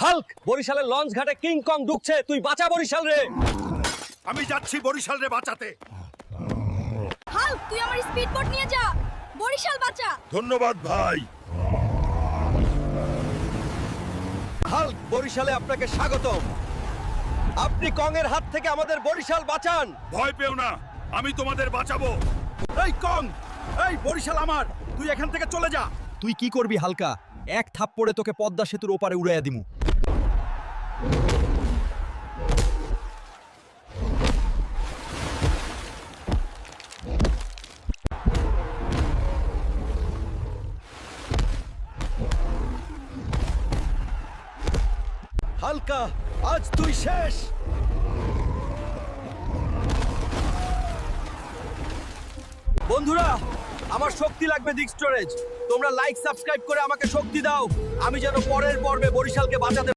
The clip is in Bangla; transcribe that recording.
হাল্ক, বরিশালের লঞ্চ ঘাটে কিং কং ঢুকছে, তুই বাঁচা বরিশাল রে। আমি যাচ্ছি বরিশাল রে বাঁচাতে। হাল্ক, তুই আমার স্পিড বোট নিয়ে যা, বরিশাল বাঁচা। ধন্যবাদ ভাই। হাল্ক, বরিশালে আপনাকে স্বাগতম। আপনি কং এর হাত থেকে আমাদের বরিশাল বাঁচান। ভয় পেও না, আমি তোমাদের বাঁচাবো। এই কং, এই বরিশাল আমার, তুই এখান থেকে চলে যা। তুই কি করবি হালকা? এক থাপ্পড়ে তোকে পদ্মা সেতুর ওপারে উড়াইয়া দিমু। হালকা, আজ তুই শেষ। বন্ধুরা, আমার শক্তি লাগবে দিক স্টোরেজ। তোমরা লাইক সাবস্ক্রাইব করে আমাকে শক্তি দাও, আমি যেন পরের পর্বে বরিশালকে বাঁচাতে